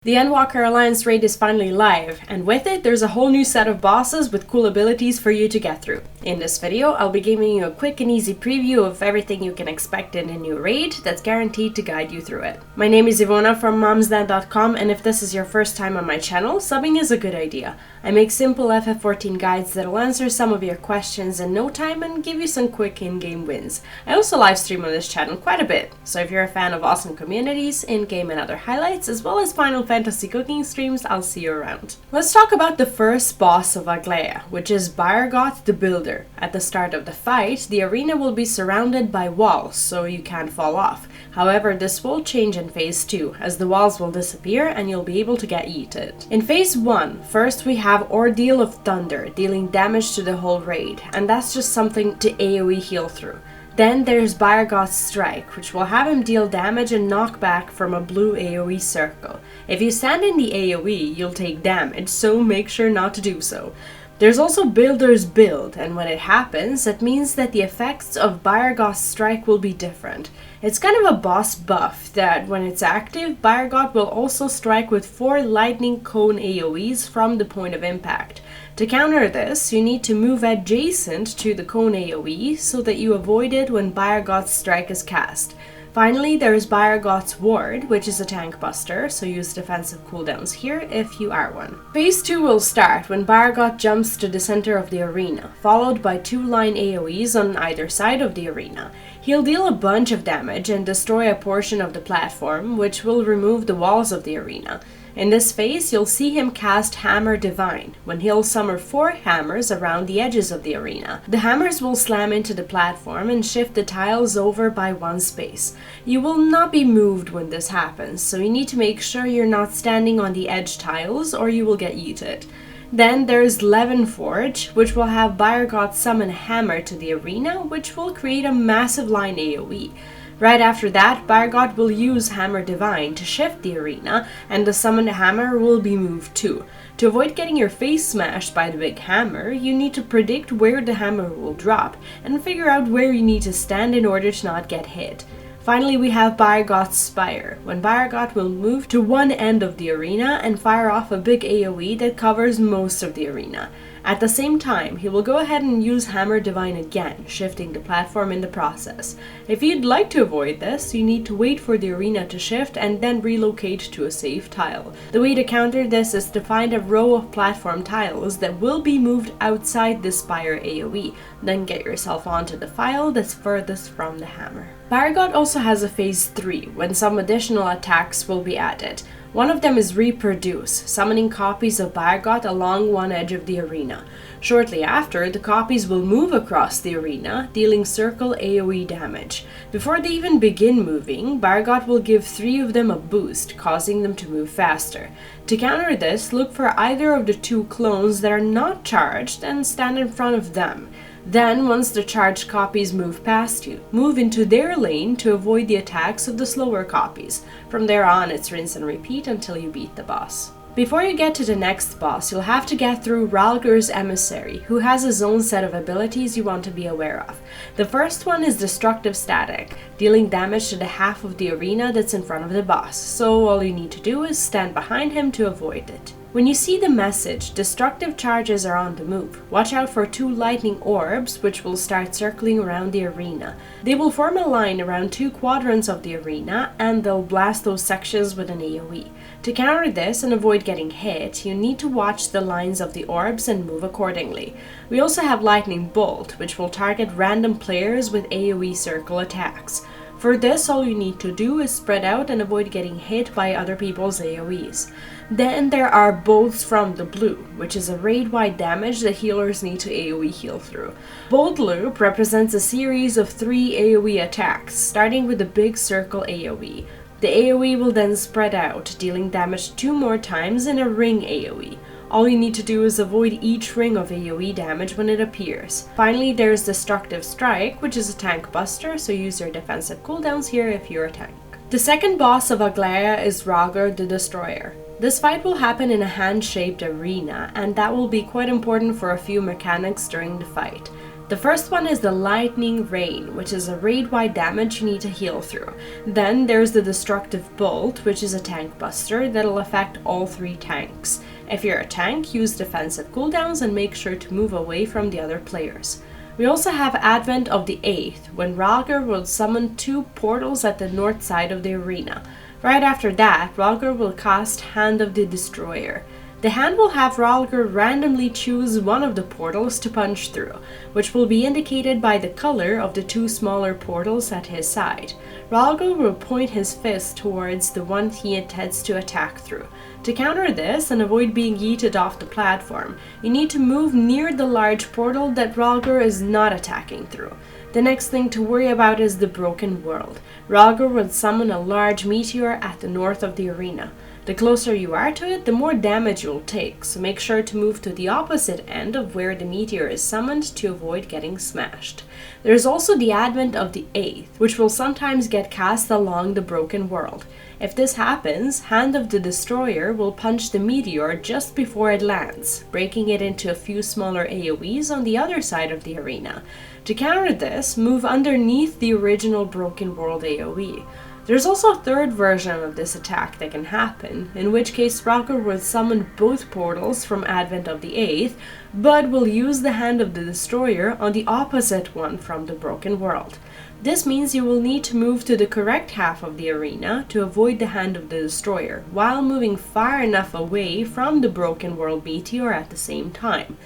The Endwalker Alliance raid is finally live, and with it there's a whole new set of bosses with cool abilities for you to get through. In this video, I'll be giving you a quick and easy preview of everything you can expect in a new raid that's guaranteed to guide you through it. My name is Ivona from momsdad.com, and if this is your first time on my channel, subbing is a good idea. I make simple FF14 guides that'll answer some of your questions in no time and give you some quick in-game wins. I also live stream on this channel quite a bit, so if you're a fan of awesome communities, in-game and other highlights, as well as Final Fantasy cooking streams, I'll see you around. Let's talk about the first boss of Aglaia, which is Byregot the Builder. At the start of the fight, the arena will be surrounded by walls, so you can't fall off. However, this will change in Phase 2, as the walls will disappear and you'll be able to get yeeted. In Phase 1, first we have Ordeal of Thunder, dealing damage to the whole raid, and that's just something to AoE heal through. Then there's Byregot's Strike, which will have him deal damage and knockback from a blue AoE circle. If you stand in the AoE, you'll take damage, so make sure not to do so. There's also Builder's Build, and when it happens, that means that the effects of Byregot's Strike will be different. It's kind of a boss buff that, when it's active, Byregot will also strike with 4 lightning cone AoEs from the point of impact. To counter this, you need to move adjacent to the cone AoE so that you avoid it when Byregot's Strike is cast. Finally, there is Byregot's Ward, which is a tank buster, so use defensive cooldowns here if you are one. Phase 2 will start when Byregot jumps to the center of the arena, followed by 2 line AoEs on either side of the arena. He'll deal a bunch of damage and destroy a portion of the platform, which will remove the walls of the arena. In this phase, you'll see him cast Hammer Divine, when he'll summon 4 hammers around the edges of the arena. The hammers will slam into the platform and shift the tiles over by 1 space. You will not be moved when this happens, so you need to make sure you're not standing on the edge tiles or you will get yeeted. Then there's Leavenforge, which will have Byregot summon Hammer to the arena, which will create a massive line AoE. Right after that, Byregot will use Hammer Divine to shift the arena, and the summoned hammer will be moved too. To avoid getting your face smashed by the big hammer, you need to predict where the hammer will drop, and figure out where you need to stand in order to not get hit. Finally, we have Byregot's Spire, when Byregot will move to one end of the arena and fire off a big AoE that covers most of the arena. At the same time, he will go ahead and use Hammer Divine again, shifting the platform in the process. If you'd like to avoid this, you need to wait for the arena to shift and then relocate to a safe tile. The way to counter this is to find a row of platform tiles that will be moved outside the Spire AoE, then get yourself onto the file that's furthest from the hammer. Byregot also has a Phase 3, when some additional attacks will be added. One of them is Reproduce, summoning copies of Byregot along one edge of the arena. Shortly after, the copies will move across the arena, dealing circle AoE damage. Before they even begin moving, Byregot will give 3 of them a boost, causing them to move faster. To counter this, look for either of the 2 clones that are not charged and stand in front of them. Then, once the charged copies move past you, move into their lane to avoid the attacks of the slower copies. From there on, it's rinse and repeat until you beat the boss. Before you get to the next boss, you'll have to get through Rhalgr's Emissary, who has his own set of abilities you want to be aware of. The first one is Destructive Static, dealing damage to the half of the arena that's in front of the boss, so all you need to do is stand behind him to avoid it. When you see the message, destructive charges are on the move. Watch out for 2 lightning orbs, which will start circling around the arena. They will form a line around 2 quadrants of the arena, and they'll blast those sections with an AoE. To counter this and avoid getting hit, you need to watch the lines of the orbs and move accordingly. We also have Lightning Bolt, which will target random players with AoE circle attacks. For this, all you need to do is spread out and avoid getting hit by other people's AoEs. Then there are Bolts from the Blue, which is a raid-wide damage that healers need to AoE heal through. Bolt Loop represents a series of 3 AoE attacks, starting with a big circle AoE. The AoE will then spread out, dealing damage 2 more times in a ring AoE. All you need to do is avoid each ring of AoE damage when it appears. Finally, there's Destructive Strike, which is a tank buster, so use your defensive cooldowns here if you're a tank. The second boss of Aglaia is Rhalgr the Destroyer. This fight will happen in a hand-shaped arena, and that will be quite important for a few mechanics during the fight. The first one is the Lightning Rain, which is a raid-wide damage you need to heal through. Then there's the Destructive Bolt, which is a tank buster that'll affect all 3 tanks. If you're a tank, use defensive cooldowns and make sure to move away from the other players. We also have Advent of the 8th, when Rhalgr will summon 2 portals at the north side of the arena. Right after that, Rhalgr will cast Hand of the Destroyer. The hand will have Rhalgr randomly choose one of the portals to punch through, which will be indicated by the color of the 2 smaller portals at his side. Rhalgr will point his fist towards the one he intends to attack through. To counter this and avoid being yeeted off the platform, you need to move near the large portal that Rhalgr is not attacking through. The next thing to worry about is the Broken World. Rhalgr will summon a large meteor at the north of the arena. The closer you are to it, the more damage you'll take, so make sure to move to the opposite end of where the meteor is summoned to avoid getting smashed. There is also the Advent of the 8th, which will sometimes get cast along the Broken World. If this happens, Hand of the Destroyer will punch the meteor just before it lands, breaking it into a few smaller AoEs on the other side of the arena. To counter this, move underneath the original Broken World AoE. There's also a third version of this attack that can happen, in which case Rhalgr will summon both portals from Advent of the 8th, but will use the Hand of the Destroyer on the opposite one from the Broken World. This means you will need to move to the correct half of the arena to avoid the Hand of the Destroyer, while moving far enough away from the Broken World meteor at the same time.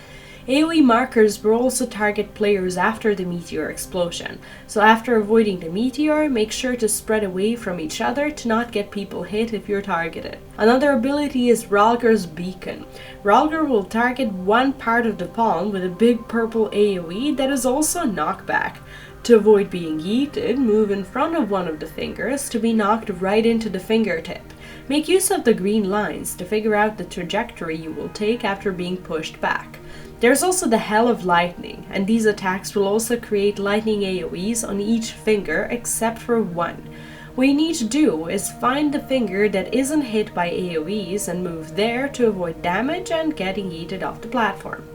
AoE markers will also target players after the meteor explosion, so after avoiding the meteor, make sure to spread away from each other to not get people hit if you're targeted. Another ability is Rhalgr's Beacon. Rhalgr will target one part of the palm with a big purple AoE that is also a knockback. To avoid being yeeted, move in front of one of the fingers to be knocked right into the fingertip. Make use of the green lines to figure out the trajectory you will take after being pushed back. There's also the Hell of Lightning, and these attacks will also create lightning AoEs on each finger except for one. What you need to do is find the finger that isn't hit by AoEs and move there to avoid damage and getting yeeted off the platform.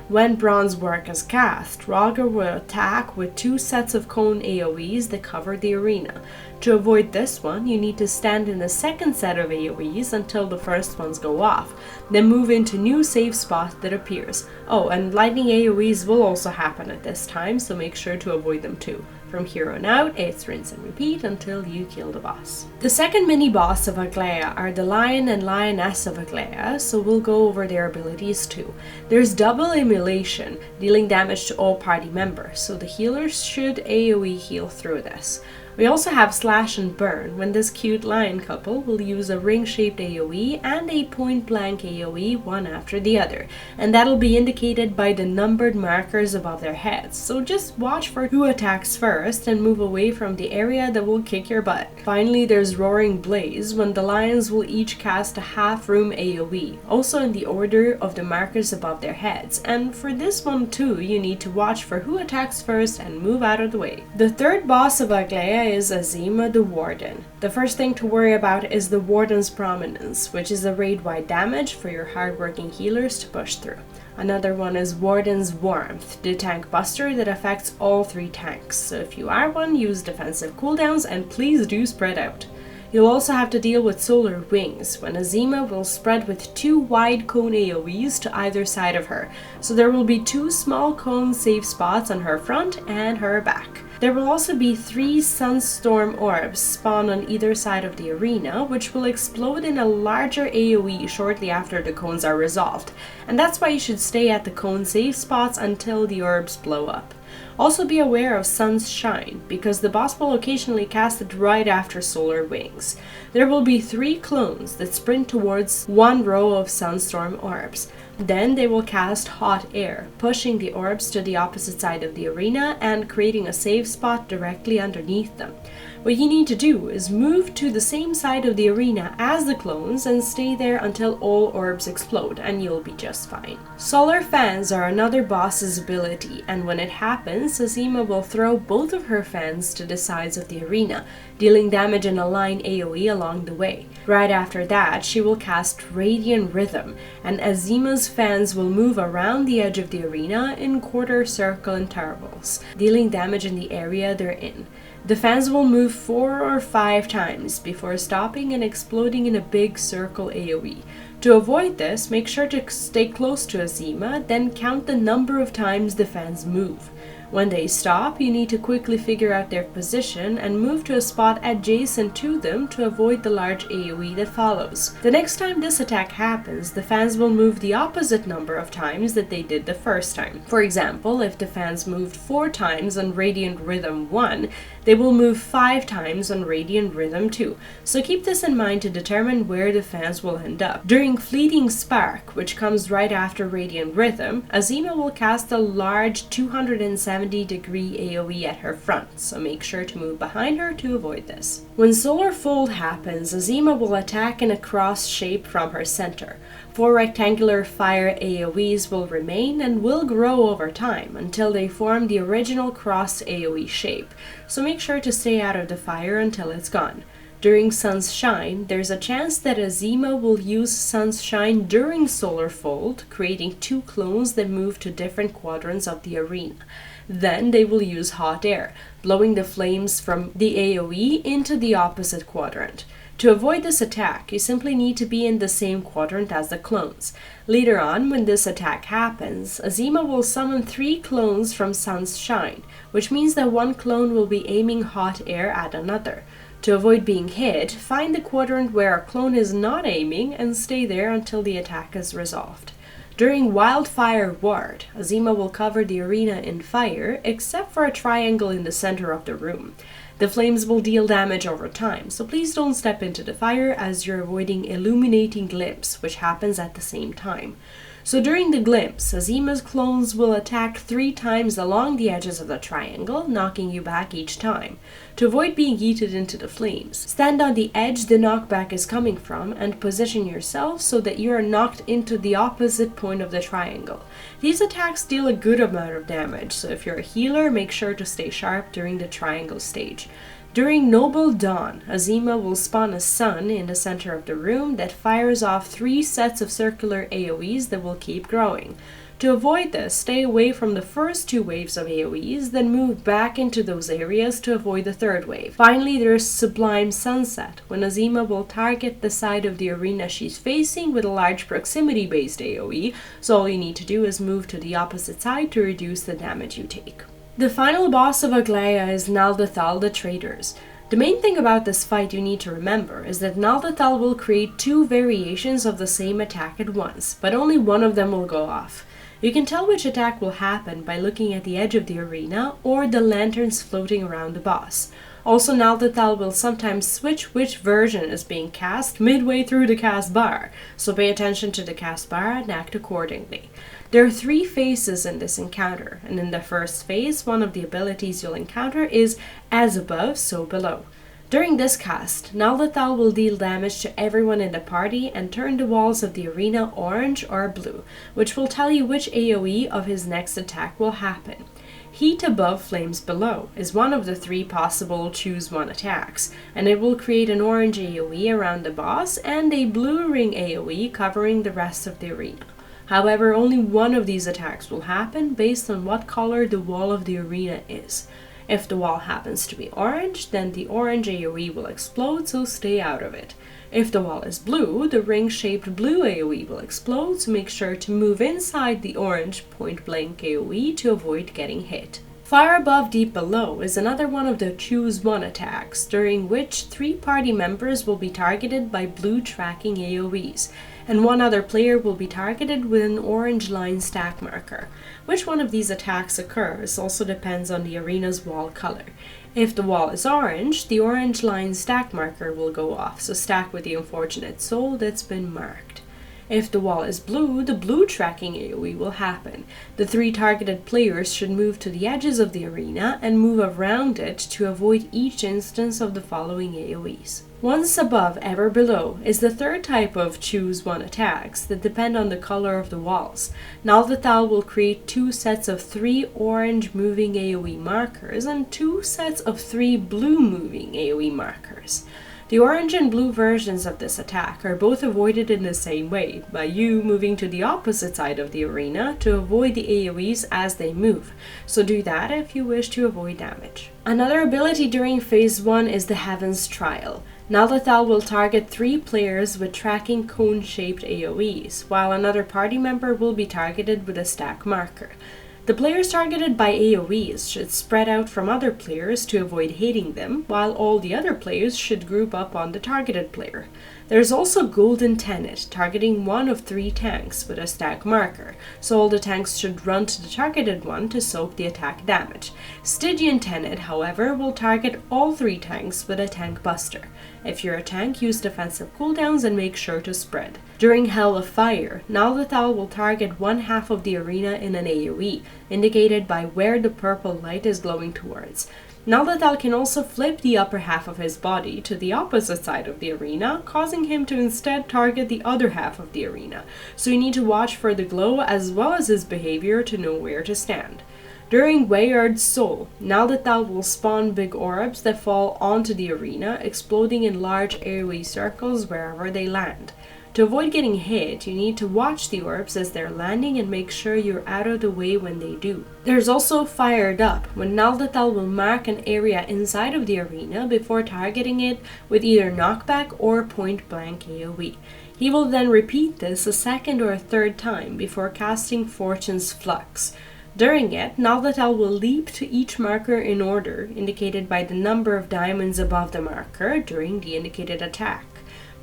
When Bronze Work is cast, Rhalgr will attack with 2 sets of cone AoEs that cover the arena. To avoid this one, you need to stand in the second set of AoEs until the first ones go off, then move into new safe spot that appears. Oh, and lightning AoEs will also happen at this time, so make sure to avoid them too. From here on out, it's rinse and repeat until you kill the boss. The second mini-boss of Aglaia are the Lion and Lioness of Aglaia, so we'll go over their abilities too. There's double immolation, dealing damage to all party members, so the healers should AoE heal through this. We also have Slash and Burn, when this cute lion couple will use a ring-shaped AoE and a point-blank AoE one after the other, and that'll be indicated by the numbered markers above their heads, so just watch for who attacks first and move away from the area that will kick your butt. Finally, there's Roaring Blaze, when the lions will each cast a half-room AoE, also in the order of the markers above their heads, and for this one too, you need to watch for who attacks first and move out of the way. The third boss of Aglaia is Azeyma the Warden. The first thing to worry about is the Warden's Prominence, which is a raid-wide damage for your hardworking healers to push through. Another one is Warden's Warmth, the tank buster that affects all 3 tanks, so if you are one, use defensive cooldowns and please do spread out. You'll also have to deal with Solar Wings, when Azeyma will spread with 2 wide cone AoEs to either side of her, so there will be 2 small cone safe spots on her front and her back. There will also be 3 Sunstorm Orbs spawn on either side of the arena, which will explode in a larger AoE shortly after the cones are resolved, and that's why you should stay at the cone safe spots until the orbs blow up. Also be aware of Sun's Shine, because the boss will occasionally cast it right after Solar Wings. There will be 3 clones that sprint towards one row of Sunstorm Orbs. Then they will cast Hot Air, pushing the orbs to the opposite side of the arena and creating a safe spot directly underneath them. What you need to do is move to the same side of the arena as the clones and stay there until all orbs explode, and you'll be just fine. Solar fans are another boss's ability, and when it happens, Azeyma will throw both of her fans to the sides of the arena, dealing damage in a line AoE along the way. Right after that, she will cast Radiant Rhythm, and Azeyma's fans will move around the edge of the arena in quarter circle intervals, dealing damage in the area they're in. The fans will move 4 or 5 times before stopping and exploding in a big circle AoE. To avoid this, make sure to stay close to Azeyma, then count the number of times the fans move. When they stop, you need to quickly figure out their position and move to a spot adjacent to them to avoid the large AoE that follows. The next time this attack happens, the fans will move the opposite number of times that they did the first time. For example, if the fans moved 4 times on Radiant Rhythm 1, they will move 5 times on Radiant Rhythm 2, so keep this in mind to determine where the fans will end up. During Fleeting Spark, which comes right after Radiant Rhythm, Azeyma will cast a large 270-degree AoE at her front, so make sure to move behind her to avoid this. When Solar Fold happens, Azeyma will attack in a cross shape from her center. 4 rectangular fire AoEs will remain and will grow over time until they form the original cross AoE shape, so make sure to stay out of the fire until it's gone. During Sun's Shine, there's a chance that Azeyma will use Sun's Shine during Solar Fold, creating 2 clones that move to different quadrants of the arena. Then they will use Hot Air, blowing the flames from the AoE into the opposite quadrant. To avoid this attack, you simply need to be in the same quadrant as the clones. Later on, when this attack happens, Azeyma will summon 3 clones from Sun's Shine, which means that one clone will be aiming Hot Air at another. To avoid being hit, find the quadrant where a clone is not aiming and stay there until the attack is resolved. During Wildfire Ward, Azeyma will cover the arena in fire, except for a triangle in the center of the room. The flames will deal damage over time, so please don't step into the fire as you're avoiding Illuminating Glimpse, which happens at the same time. So during the glimpse, Azeyma's clones will attack 3 times along the edges of the triangle, knocking you back each time. To avoid being yeeted into the flames, stand on the edge the knockback is coming from and position yourself so that you are knocked into the opposite point of the triangle. These attacks deal a good amount of damage, so if you're a healer, make sure to stay sharp during the triangle stage. During Noble Dawn, Azeyma will spawn a sun in the center of the room that fires off 3 sets of circular AoEs that will keep growing. To avoid this, stay away from the first 2 waves of AoEs, then move back into those areas to avoid the 3rd wave. Finally, there's Sublime Sunset, when Azeyma will target the side of the arena she's facing with a large proximity-based AoE, so all you need to do is move to the opposite side to reduce the damage you take. The final boss of Aglaia is Nald'thal the Traitors. The main thing about this fight you need to remember is that Nald'thal will create 2 variations of the same attack at once, but only one of them will go off. You can tell which attack will happen by looking at the edge of the arena or the lanterns floating around the boss. Also, Nald'thal will sometimes switch which version is being cast midway through the cast bar, so pay attention to the cast bar and act accordingly. There are 3 phases in this encounter, and in the first phase, one of the abilities you'll encounter is As Above, So Below. During this cast, Nald'thal will deal damage to everyone in the party and turn the walls of the arena orange or blue, which will tell you which AoE of his next attack will happen. Heat Above, Flames Below is one of the 3 possible choose one attacks, and it will create an orange AoE around the boss and a blue ring AoE covering the rest of the arena. However, only one of these attacks will happen based on what color the wall of the arena is. If the wall happens to be orange, then the orange AoE will explode, so stay out of it. If the wall is blue, the ring-shaped blue AoE will explode, so make sure to move inside the orange point-blank AoE to avoid getting hit. Fire Above, Deep Below is another one of the choose one attacks, during which 3 party members will be targeted by blue tracking AoEs, and 1 other player will be targeted with an orange line stack marker. Which one of these attacks occurs also depends on the arena's wall color. If the wall is orange, the orange line stack marker will go off, so stack with the unfortunate soul that's been marked. If the wall is blue, the blue tracking AoE will happen. The 3 targeted players should move to the edges of the arena and move around it to avoid each instance of the following AoEs. Once above, ever below is the third type of choose one attacks that depend on the color of the walls. Nald'thal will create 2 sets of 3 orange moving AoE markers and 2 sets of 3 blue moving AoE markers. The orange and blue versions of this attack are both avoided in the same way, by you moving to the opposite side of the arena to avoid the AoEs as they move, so do that if you wish to avoid damage. Another ability during Phase 1 is the Heaven's Trial. Nald'thal will target 3 players with tracking cone-shaped AoEs, while another party member will be targeted with a stack marker. The players targeted by AoEs should spread out from other players to avoid hitting them, while all the other players should group up on the targeted player. There is also Golden Tenet, targeting 1 of 3 tanks with a stack marker, so all the tanks should run to the targeted one to soak the attack damage. Stygian Tenet, however, will target all 3 tanks with a tank buster. If you're a tank, use defensive cooldowns and make sure to spread. During Hell of Fire, Nald'thal will target 1/2 of the arena in an AoE, indicated by where the purple light is glowing towards. Nald'thal can also flip the upper half of his body to the opposite side of the arena, causing him to instead target the other half of the arena, so you need to watch for the glow as well as his behavior to know where to stand. During Weyard's Soul, Nald'thal will spawn big orbs that fall onto the arena, exploding in large AoE circles wherever they land. To avoid getting hit, you need to watch the orbs as they're landing and make sure you're out of the way when they do. There's also Fired Up, when Nald'thal will mark an area inside of the arena before targeting it with either knockback or point-blank AoE. He will then repeat this a second or a third time before casting Fortune's Flux. During it, Nald'thal will leap to each marker in order, indicated by the number of diamonds above the marker during the indicated attack.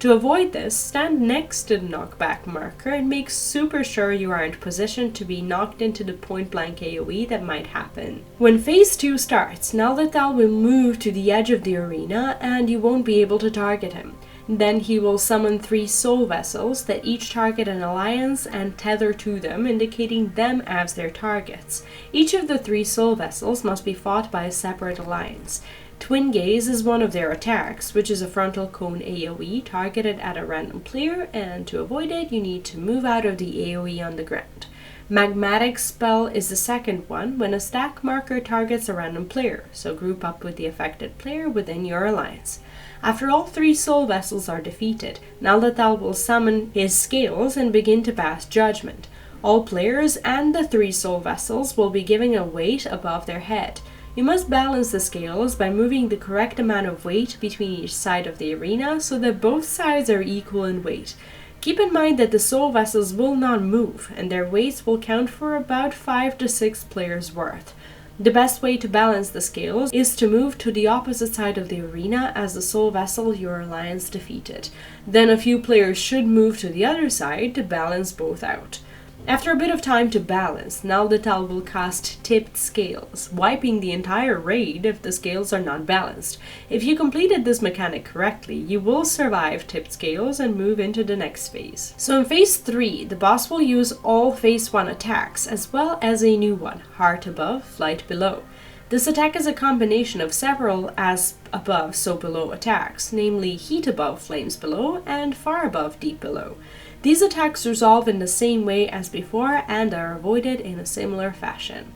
To avoid this, stand next to the knockback marker and make super sure you aren't positioned to be knocked into the point-blank AoE that might happen. When Phase 2 starts, Nald'thal will move to the edge of the arena and you won't be able to target him. Then he will summon 3 soul vessels that each target an alliance and tether to them, indicating them as their targets. Each of the 3 soul vessels must be fought by a separate alliance. Twin Gaze is one of their attacks, which is a frontal cone AoE targeted at a random player, and to avoid it you need to move out of the AoE on the ground. Magmatic Spell is the second one, when a stack marker targets a random player, so group up with the affected player within your alliance. After all 3 soul vessels are defeated, Nald'thal will summon his scales and begin to pass judgment. All players and the 3 soul vessels will be given a weight above their head. You must balance the scales by moving the correct amount of weight between each side of the arena so that both sides are equal in weight. Keep in mind that the soul vessels will not move, and their weights will count for about 5 to 6 players' worth. The best way to balance the scales is to move to the opposite side of the arena as the soul vessel your alliance defeated. Then a few players should move to the other side to balance both out. After a bit of time to balance, Nald'thal will cast Tipped Scales, wiping the entire raid if the scales are not balanced. If you completed this mechanic correctly, you will survive Tipped Scales and move into the next phase. So in Phase 3, the boss will use all Phase 1 attacks, as well as a new one, Heart Above, Flight Below. This attack is a combination of several As Above, So Below attacks, namely Heat Above, Flames Below, and Far Above, Deep Below. These attacks resolve in the same way as before and are avoided in a similar fashion.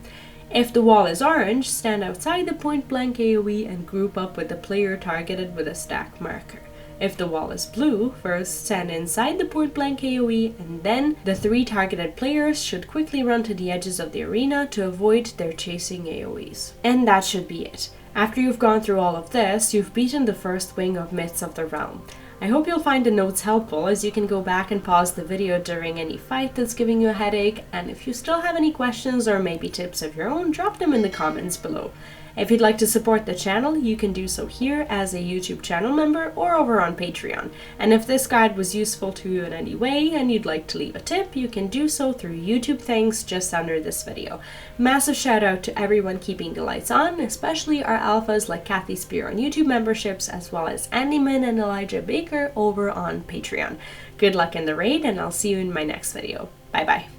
If the wall is orange, stand outside the point-blank AoE and group up with the player targeted with a stack marker. If the wall is blue, first stand inside the point-blank AoE, and then the 3 targeted players should quickly run to the edges of the arena to avoid their chasing AoEs. And that should be it. After you've gone through all of this, you've beaten the first wing of Myths of the Realm. I hope you'll find the notes helpful, as you can go back and pause the video during any fight that's giving you a headache, and if you still have any questions or maybe tips of your own, drop them in the comments below. If you'd like to support the channel, you can do so here as a YouTube channel member or over on Patreon. And if this guide was useful to you in any way and you'd like to leave a tip, you can do so through YouTube thanks just under this video. Massive shout out to everyone keeping the lights on, especially our alphas like Kathy Spear on YouTube memberships, as well as Andyman and Elijah Baker over on Patreon. Good luck in the raid, and I'll see you in my next video. Bye bye.